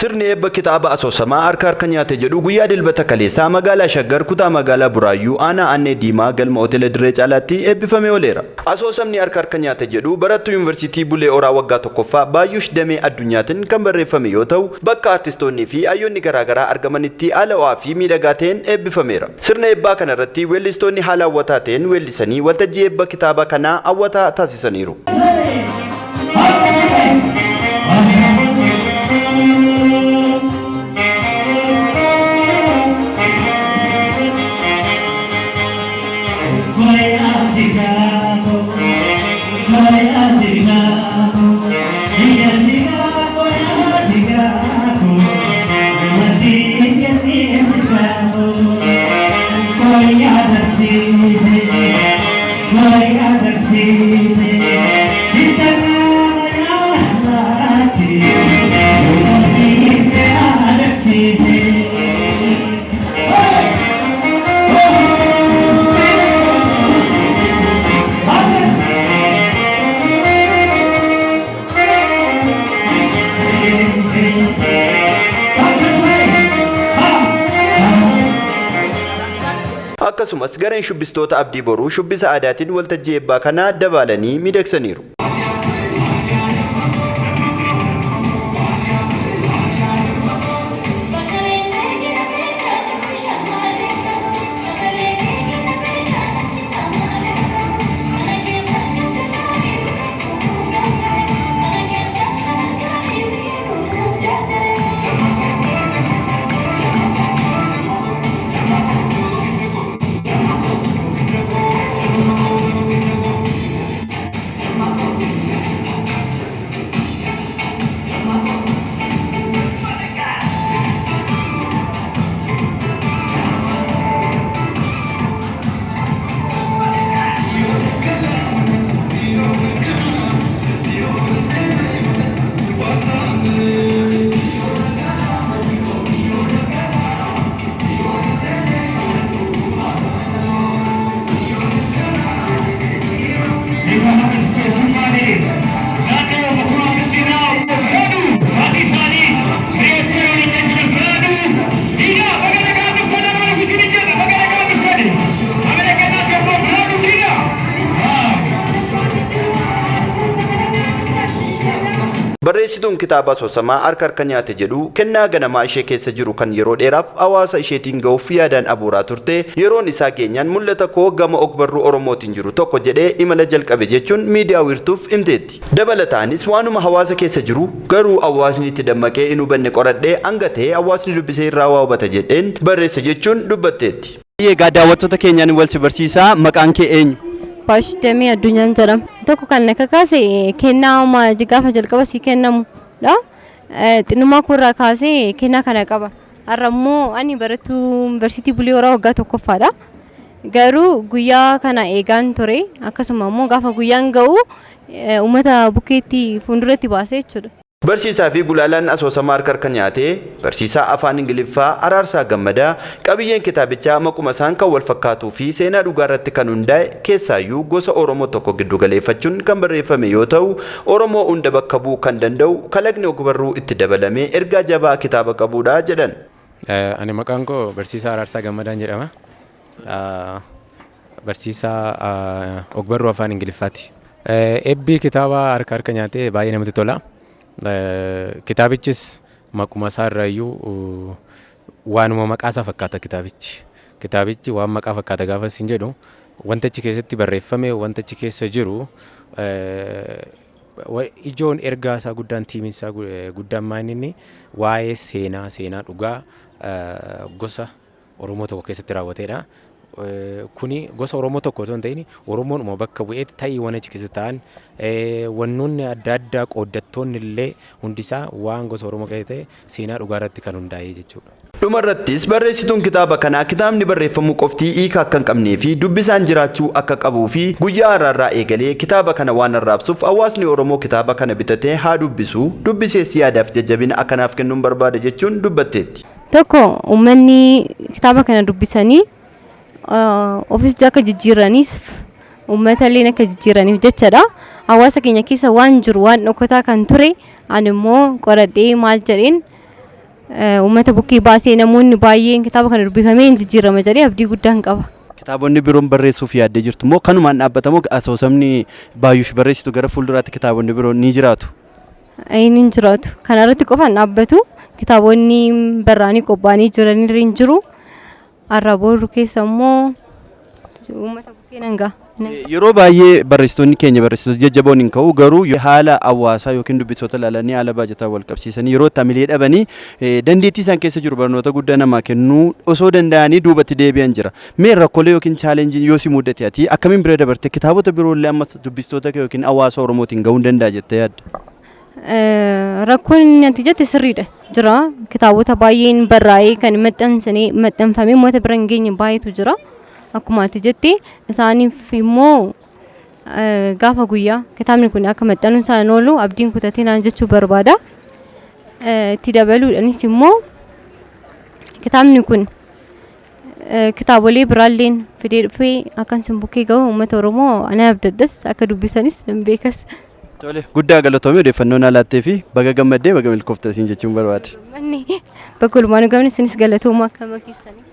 Sirni eebba kitaaba asoosamaa harka harka nyaate jedhu guyyaa dilbata kaleessaa magaalaa Shaggar kutaa magaalaa Buraayyuu aanaa Annee Diimaa galma hoteela Dirree Caalaatti eebbifamee ooleera. Asoosamni harka harka nyaate jedhu barattuu yuunivarsiitii Bulee Horaa waggaa tokkoffaa Baayyuush Damee Addunyaatiin kan barreeffame yoo ta'u bakka artistoonni fi hayyoonni garaagaraa argamanitti haala ho'aa fi miidhagaa ta'een eebbifameera. Sirna eebbaa kana irratti weellistoonni haala hawwataa ta'een weellisanii waltajjii eebba kitaaba kanaa hawwataa taasisaniiru. Akkasumas gareen shubbistoota Abdii Boruu shubbisa aadaatiin waltajjii eebbaa kana dabalanii miidhagsaniiru. Barreessituun kitaaba asoosamaa harka harka nyaate jedhu kennaa ganamaa ishee keessa jiru kan yeroo dheeraaf hawaasa isheetiin ga'uuf yaadaan abuuraa turte yeroon isaa geenyaan mul'ata koo gama ogbarruu Oromootiin jiru tokko jedhee imala jalqabe jechuun miidiyaa wiirtuuf himteetti. Dabalataanis waanuma hawaasa keessa jiru garuu hawaasni itti dammaqee hin hubanne qoradhee hanga ta'e hawaasni dubbisee irraa waa hubata jedheen barreessa jechuun dubbatteetti. Egaa daawwattoota keenyaan wal si barsiisaa maqaan kee eenyu? Baayyuush Damee Addunyaan jedhama. Tokko kan akka kaase kennaa gaafa jalqaba si kennamudha. Xinnummaa koorraa kaasee kennaa kana qaba. Har'a immoo ani barattuu yuunivarsiitii Bulee Horaa waggaa tokkoffaadha. Garuu guyyaa kana eegaan ture. Akkasuma immoo gaafa guyyaan ga'u uummata bukkeetti fuulduratti baasee jechuudha. Barsiisaa fi gulaalaan asoosamaa harka harka nyaate barsiisaa afaan Ingiliffaa Araarsaa Gammadaa qabiyyeen kitaabichaa maquma isaan kan wal fakkaatuu fi seenaa dhugaa irratti kan hundaa'e keessaayyuu gosa Oromoo tokko giddu galeeffachuun kan barreeffame yoo ta'u Oromoo hunda bakka bu'uu kan danda'u kalaqni ogbarruu itti dabalamee ergaa jabaa kitaaba qabudha jedhan. Ani maqaan koo barsiisaa Araarsaa Gammadaan jedhama. Barsiisaa ogbarruu afaan Ingiliffaati. Eebbi kitaaba harka harka nyaate baay'ee namatti tola. Kitaabichis maquma isaarraayyuu waanuma maqaa isaa fakkaata kitaabichi. Kitaabichi waan maqaa fakkaata gaafa isin jedhu wanta achi keessatti barreeffame wanta achi keessa jiru ijoon ergaa isaa guddaan tiimiin isaa guddaan maaninni waa'ee seenaa dhugaa gosa Oromoo tokko keessatti raawwateedha. Kuni gosa Oromoo tokko osoo hin ta'in Oromoon bakka bu'eetti ta'ii waan achi keessa ta'an wannoonni adda addaa qooddattoonni illee hundisaa waan gosa Oromoo keessa ta'e seenaa dhugaa irratti kan hundaa'e jechuudha. Dhumarrattis barreessituun kitaaba kanaa kitaabni barreeffamuu qoftii hiika akka hin qabnee fi dubbisaan jiraachuu akka qabuu fi guyyaa har'aa eegalee kitaaba kana waan arraabsuuf hawaasni Oromoo kitaaba kana bitatee haa dubbisu dubbisees yaadaaf jajjabina akkanaaf kennuun barbaada jechuun dubbatteetti. Tokko uummanni kitaaba kana dubbisanii ofiis akka jijjiiraniif uummata illee akka jijjiiraniif jechadha. Hawaasa keenya keessa waan jiru waan dhokataa kan ture ani immoo qoradhee maal jedheen uummata bukkee baasee namoonni baay'een kitaaba kana dubbifamee jijjiirama jedhee abdii guddaan qaba. Kitaabonni biroon barreessuuf yaaddee jirtu moo kanumaan dhaabbatamoo asoosamni Baayush barreessitu gara fuulduraatti kitaabonni biroon ni jiraatu? Inni jiraatu. Kana irratti qofaan dhaabbatu kitaabonni barraanii qophaa'anii jiranirra hin jiru. Arrabooru keessa immoo uummata bukkee nangaa. Yeroo baay'ee barreessitoonni keenya barreessitoota jajjaboon hin ka'u garuu haala hawaasaa yookiin dubbisoota ilaalanii haala baajataa wal qabsiisanii yeroo tamilee dhabanii dandeettii isaan keessa jiru barnoota guddaa namaa kennuu osoo danda'anii duubatti deebi'an jira. Mee rakkoolee yookiin chaalenjiin yoo si mudate ati akkamiin bira dabarte kitaabota biroollee ammas dubbistoota yookiin hawaasa Oromootiin ga'uu hin danda'a jettee yaadda? Rakkoon ati jette sirriidha jira. Kitaabota baay'een barraa'ee kan maxxanfamee uummata bira hin geenye baay'eetu jira. Akkuma ati jette isaaniif immoo gaafa guyyaa kitaabni kun akka maxxanuu isaan oolu abdiin kutatee naan jechuu barbaada. Itti dabaluudhaanis immoo kitaabni kun kitaabolee biraalleen fidee dhufee akka isin bukkee ga'u uummata Oromoo ana abdaddas akka dubbisanis nan beekas. Tole guddaa galatoomii odeeffannoo naa laattee fi baga gammaddee baga milkoofte siin jechuun barbaada. Bakka olumaan gamne isinis galatoomaa akka makeessanii.